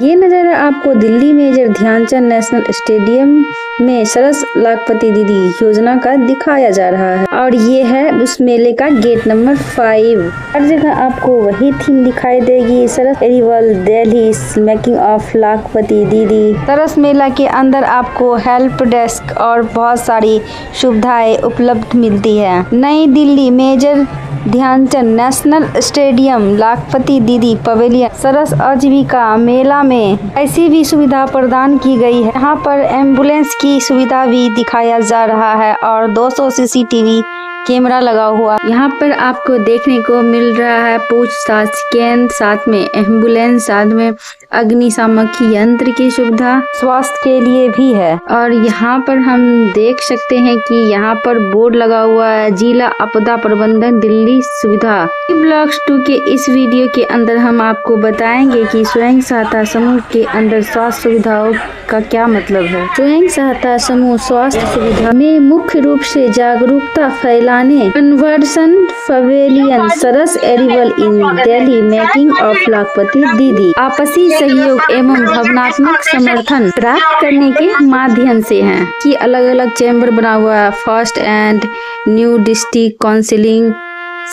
ये नज़ारा आपको Delhi major Dhyanchand national stadium में सरस लाखपति दीदी योजना का दिखाया जा रहा है और ये है उस मेले का गेट नंबर 5। हर जगह आपको वही थीम दिखाई देगी, सरस एरिवल दिल्ली मेकिंग ऑफ लाखपति दीदी। सरस मेला के अंदर आपको हेल्प डेस्क और बहुत सारी सुविधाएं उपलब्ध मिलती है। New Delhi major Dhyanchand national stadium Lakhpati Didi pavilion सरस आजीविका मेला में ऐसी भी सुविधा प्रदान की गई है। यहाँ पर एम्बुलेंस की सुविधा भी दिखाया जा रहा है और 200 सीसीटीवी कैमरा लगा हुआ यहाँ पर आपको देखने को मिल रहा है। पूछताछ केंद्र, साथ में एम्बुलेंस, साथ में अग्निशामक यंत्र की सुविधा स्वास्थ्य के लिए भी है। और यहाँ पर हम देख सकते हैं कि यहाँ पर बोर्ड लगा हुआ है, जिला आपदा प्रबंधन दिल्ली सुविधा। ब्लॉक्स 2 के इस वीडियो के अंदर हम आपको बताएंगे कि स्वयं सहायता समूह के अंदर स्वास्थ्य सुविधाओं का क्या मतलब है। स्वयं सहायता समूह स्वास्थ्य सुविधा में मुख्य रूप से जागरूकता फैलाने conversion pavilion Saras arrival in Delhi making of Lakhpati Didi आपसी सहयोग एवं भावनात्मक समर्थन प्राप्त करने के माध्यम से हैं कि अलग अलग चैम्बर बना हुआ है। First and new district counselling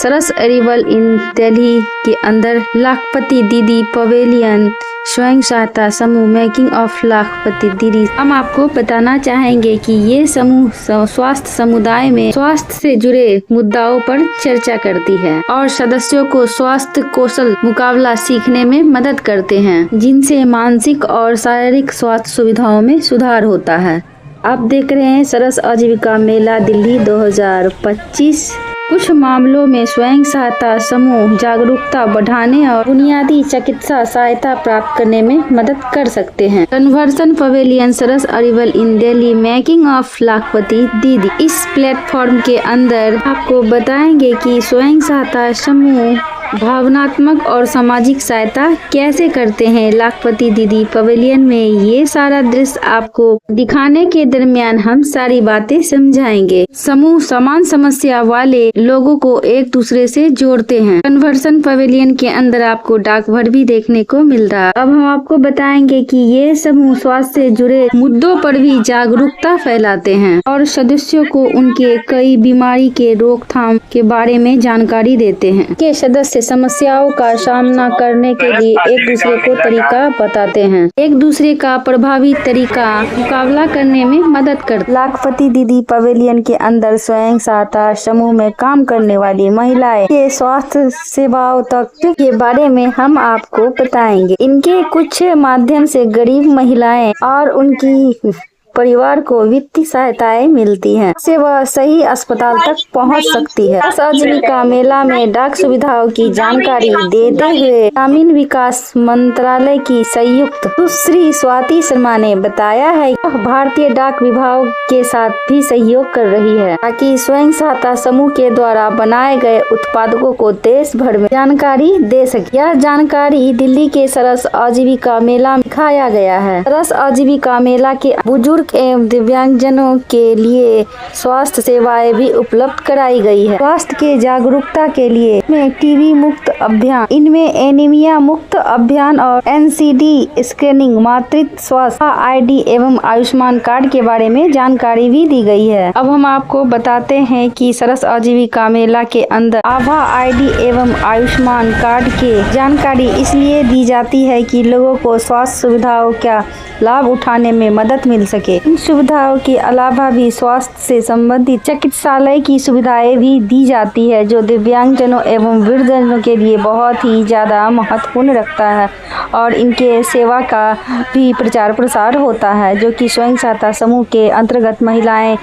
Saras arrival in Delhi के अंदर लाखपति दीदी पवेलियन स्वयं सहायता समूह मेकिंग ऑफ लाखपति दीदी। हम आपको बताना चाहेंगे कि ये समूह स्वास्थ्य समुदाय में स्वास्थ्य से जुड़े मुद्दाओं पर चर्चा करती है और सदस्यों को स्वास्थ्य कौशल मुकाबला सीखने में मदद करते हैं, जिनसे मानसिक और शारीरिक स्वास्थ्य सुविधाओं में सुधार होता है। आप देख रहे हैं सरस आजीविका मेला दिल्ली 2025। कुछ मामलों में स्वयं सहायता समूह जागरूकता बढ़ाने और बुनियादी चिकित्सा सहायता प्राप्त करने में मदद कर सकते हैं। Conversion pavilion Saras arrival in Delhi making of Lakhpati Didi. इस प्लेटफॉर्म के अंदर आपको बताएंगे कि स्वयं सहायता समूह भावनात्मक और सामाजिक सहायता कैसे करते हैं लाखपति दीदी पवेलियन में। ये सारा दृश्य आपको दिखाने के दरमियान हम सारी बातें समझाएंगे। समूह समान समस्या वाले लोगों को एक दूसरे से जोड़ते हैं। कन्वर्सन पवेलियन के अंदर आपको डाकघर भी देखने को मिल रहा है। अब हम आपको बताएंगे कि ये समूह स्वास्थ्य से जुड़े मुद्दों पर भी जागरूकता फैलाते हैं और सदस्यों को उनके कई बीमारी के रोकथाम के बारे में जानकारी देते हैं। के सदस्य समस्याओं का सामना करने के लिए एक दूसरे को तरीका बताते हैं, एक दूसरे का प्रभावी तरीका मुकाबला करने में मदद करते। लाखपति दीदी पवेलियन के अंदर स्वयं सहायता समूह में काम करने वाली महिलाएं के स्वास्थ्य सेवाओं तक के बारे में हम आपको बताएंगे। इनके कुछ माध्यम से गरीब महिलाएं और उनकी परिवार को वित्तीय सहायताएं मिलती हैं, से वह सही अस्पताल तक पहुंच सकती है। इस आजीविका मेला में डाक सुविधाओं की जानकारी देते हुए ग्रामीण विकास मंत्रालय की संयुक्त सुश्री स्वाति शर्मा ने बताया है कि भारतीय डाक विभाग के साथ भी सहयोग कर रही है ताकि स्वयं सहायता समूह के द्वारा बनाए गए उत्पादकों को देश भर में जानकारी दे सके। यह जानकारी दिल्ली के सरस आजीविका मेला में दिखाया गया है। सरस आजीविका मेला के बुजुर्ग एवं दिव्यांगजनों के लिए स्वास्थ्य सेवाएं भी उपलब्ध कराई गई है। स्वास्थ्य के जागरूकता के लिए में टीबी मुक्त अभियान, इनमें एनीमिया मुक्त अभियान और एनसीडी स्क्रीनिंग, मातृत्व स्वास्थ्य आईडी एवं आयुष्मान कार्ड के बारे में जानकारी भी दी गई है। अब हम आपको बताते हैं कि सरस आजीविका मेला के अंदर आभा आईडी एवं आयुष्मान कार्ड के जानकारी इसलिए दी जाती है कि लोगों को स्वास्थ्य सुविधाओं का लाभ उठाने में मदद मिल सके। इन सुविधाओं के अलावा भी स्वास्थ्य से संबंधित चिकित्सालय की सुविधाएं भी दी जाती है, जो दिव्यांगजनों एवं वृद्धजनों के लिए बहुत ही ज्यादा महत्वपूर्ण रखता है और इनके सेवा का भी प्रचार प्रसार होता है, जो कि स्वयं सहायता समूह के अंतर्गत महिलाएं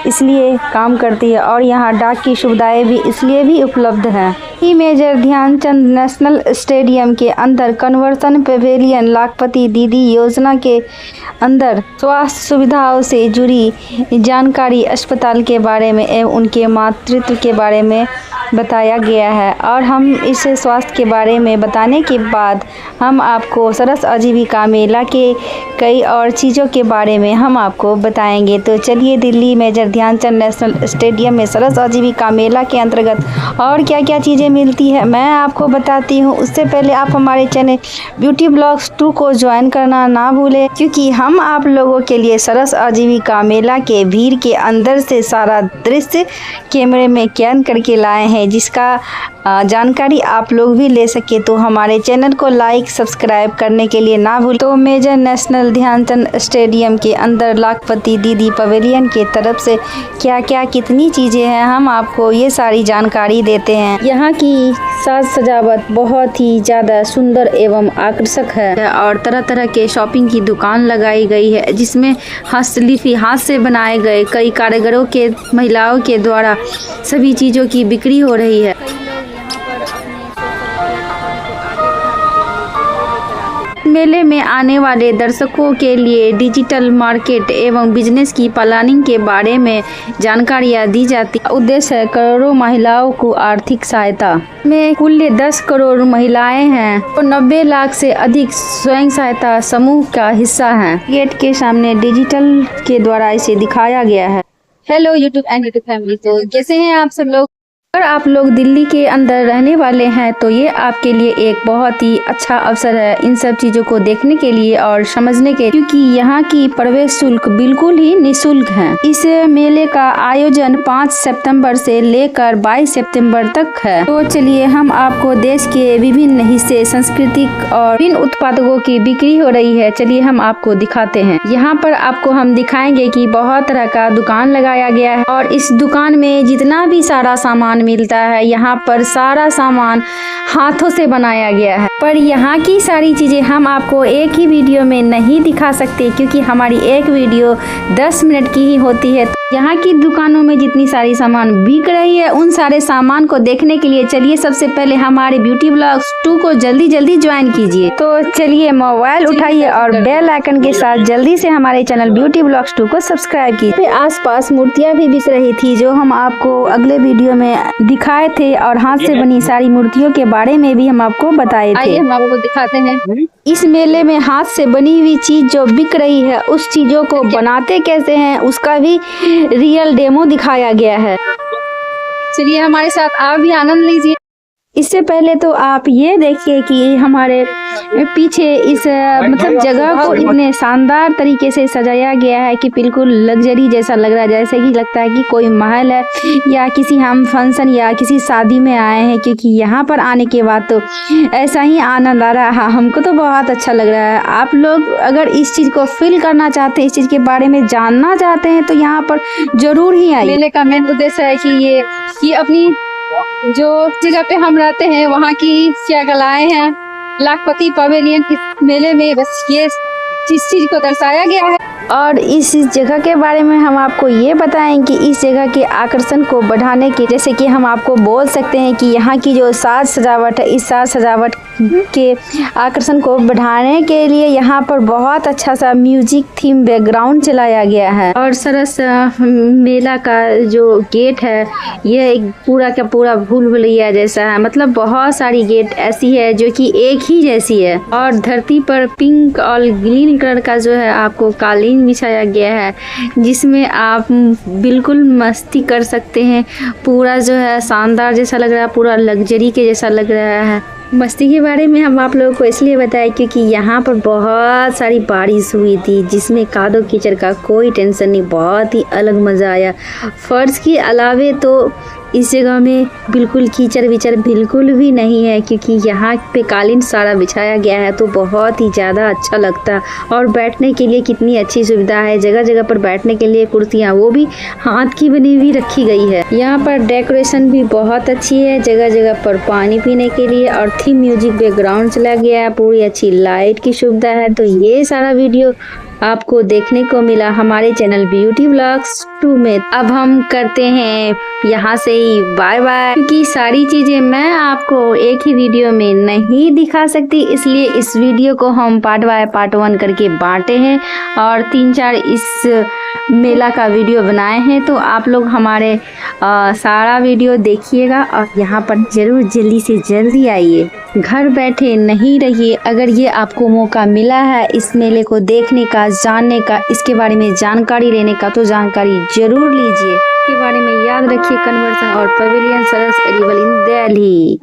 इसलिए काम करती है और यहाँ डाक की सुविधाएं भी इसलिए भी उपलब्ध हैं। ही मेजर ध्यानचंद नेशनल स्टेडियम के अंदर कन्वर्सन पवेलियन लाखपति दीदी योजना के अंदर स्वास्थ्य सुविधाओं से जुड़ी जानकारी अस्पताल के बारे में एवं उनके मातृत्व के बारे में बताया गया है। और हम इस स्वास्थ्य के बारे में बताने के बाद हम आपको सरस आजीविका मेला के कई और चीज़ों के बारे में हम आपको बताएंगे। तो चलिए Delhi major Dhyanchand national stadium में सरस आजीविका मेला के अंतर्गत और क्या क्या चीज़ें मिलती है मैं आपको बताती हूँ। उससे पहले आप हमारे चैनल ब्यूटी ब्लॉग्स 2 को ज्वाइन करना ना भूलें, क्योंकि हम आप लोगों के लिए सरस आजीविका मेला के भीड़ के अंदर से सारा दृश्य कैमरे में कैद करके लाए हैं, जिसका जानकारी आप लोग भी ले सके। तो हमारे चैनल को लाइक सब्सक्राइब करने के लिए ना भूलें। तो मेजर नेशनल ध्यानचंद स्टेडियम के अंदर लाखपति दीदी पवेलियन के तरफ से क्या क्या कितनी चीज़ें हैं हम आपको ये सारी जानकारी देते हैं। यहाँ की साज सजावट बहुत ही ज़्यादा सुंदर एवं आकर्षक है और तरह तरह के शॉपिंग की दुकान लगाई गई है, जिसमें हस्तलिपि हाथ से बनाए गए कई कारीगरों के महिलाओं के द्वारा सभी चीज़ों की बिक्री हो रही है। मेले में आने वाले दर्शकों के लिए डिजिटल मार्केट एवं बिजनेस की प्लानिंग के बारे में जानकारियाँ दी जाती है। उद्देश्य है करोड़ों महिलाओं को आर्थिक सहायता में कुल 10 करोड़ महिलाएं हैं और 90 लाख से अधिक स्वयं सहायता समूह का हिस्सा हैं। गेट के सामने डिजिटल के द्वारा इसे दिखाया गया है। Hello YouTube and YouTube family, तो कैसे हैं आप सब लोग। अगर आप लोग दिल्ली के अंदर रहने वाले हैं तो ये आपके लिए एक बहुत ही अच्छा अवसर है इन सब चीज़ों को देखने के लिए और समझने के, क्योंकि यहाँ की प्रवेश शुल्क बिल्कुल ही निःशुल्क है। इस मेले का आयोजन 5 सितंबर से लेकर 22 सितंबर तक है। तो चलिए हम आपको देश के विभिन्न हिस्से सांस्कृतिक और विभिन्न उत्पादों की बिक्री हो रही है, चलिए हम आपको दिखाते हैं। यहाँ पर आपको हम दिखाएंगे कि बहुत तरह का दुकान लगाया गया है और इस दुकान में जितना भी सारा सामान मिलता है, यहाँ पर सारा सामान हाथों से बनाया गया है। पर यहाँ की सारी चीजें हम आपको एक ही वीडियो में नहीं दिखा सकते, क्योंकि हमारी एक वीडियो 10 मिनट की ही होती है। यहाँ की दुकानों में जितनी सारी सामान बिक रही है, उन सारे सामान को देखने के लिए चलिए सबसे पहले हमारे ब्यूटी ब्लॉग्स 2 को जल्दी जल्दी ज्वाइन कीजिए। तो चलिए मोबाइल उठाइए और बेल आइकन के साथ जल्दी से हमारे चैनल ब्यूटी ब्लॉग्स 2 को सब्सक्राइब कीजिए। आसपास मूर्तियाँ भी बिक रही थी, जो हम आपको अगले वीडियो में दिखाए थे, और हाथ से बनी सारी मूर्तियों के बारे में भी हम आपको बताए थे। हम आपको दिखाते हैं। इस मेले में हाथ से बनी हुई चीज जो बिक रही है, उस चीजों को बनाते कैसे हैं उसका भी रियल डेमो दिखाया गया है। चलिए हमारे साथ आप भी आनंद लीजिए। इससे पहले तो आप ये देखिए कि हमारे पीछे इस मतलब जगह को इतने शानदार तरीके से सजाया गया है कि बिल्कुल लग्जरी जैसा लग रहा है, जैसे कि लगता है कि कोई महल है या किसी हम फंक्शन या किसी शादी में आए हैं, क्योंकि यहाँ पर आने के बाद तो ऐसा ही आनंद आ रहा है। हमको तो बहुत अच्छा लग रहा है। आप लोग अगर इस चीज़ को फील करना चाहते हैं, इस चीज़ के बारे में जानना चाहते हैं, तो यहाँ पर जरूर ही आइए। मेले का मेन उद्देश्य है कि ये अपनी जो जगह पे हम रहते हैं वहाँ की क्या कलाएं हैं, लाखपति पवेलियन इस मेले में बस ये चीज को दर्शाया गया है। और इस जगह के बारे में हम आपको ये बताएं कि इस जगह के आकर्षण को बढ़ाने के, जैसे कि हम आपको बोल सकते हैं कि यहाँ की जो साज सजावट है, इस साज सजावट के आकर्षण को बढ़ाने के लिए यहाँ पर बहुत अच्छा सा म्यूजिक थीम बैकग्राउंड चलाया गया है। और सरस मेला का जो गेट है, यह एक पूरा का पूरा भूल भुलैया जैसा है, मतलब बहुत सारी गेट ऐसी है जो कि एक ही जैसी है। और धरती पर पिंक और ग्रीन कलर का जो है आपको कालीन बिछाया गया है, जिसमें आप बिल्कुल मस्ती कर सकते हैं। पूरा जो है शानदार जैसा लग रहा है, पूरा लग्जरी के जैसा लग रहा है। मस्ती के बारे में हम आप लोगों को इसलिए बताएं क्योंकि यहाँ पर बहुत सारी बारिश हुई थी, जिसमें कादो कीचड़ का कोई टेंशन नहीं, बहुत ही अलग मज़ा आया। फर्श के अलावे तो इस जगह में बिल्कुल कीचड़ विचड़ बिल्कुल भी नहीं है, क्योंकि यहाँ पे कालीन सारा बिछाया गया है, तो बहुत ही ज़्यादा अच्छा लगता है। और बैठने के लिए कितनी अच्छी सुविधा है, जगह जगह पर बैठने के लिए कुर्सियाँ वो भी हाथ की बनी हुई रखी गई है। यहाँ पर डेकोरेशन भी बहुत अच्छी है, जगह जगह पर पानी पीने के लिए और थीम म्यूजिक बैकग्राउंड चला गया है, पूरी अच्छी लाइट की सुविधा है। तो ये सारा वीडियो आपको देखने को मिला हमारे चैनल ब्यूटी ब्लॉग्स 2 में। अब हम करते हैं यहाँ से ही बाय बाय, क्योंकि सारी चीज़ें मैं आपको एक ही वीडियो में नहीं दिखा सकती, इसलिए इस वीडियो को हम पार्ट बाय पार्ट 1 करके बांटे हैं और 3-4 इस मेला का वीडियो बनाए हैं। तो आप लोग हमारे सारा वीडियो देखिएगा और यहाँ पर ज़रूर जल्दी से जल्दी आइए। घर बैठे नहीं रहिए। अगर ये आपको मौका मिला है इस मेले को देखने का, जानने का, इसके बारे में जानकारी लेने का, तो जानकारी जरूर लीजिए। इसके बारे में याद रखिए, कन्वर्सन और पवेलियन सरस अरेवल इन दिल्ली।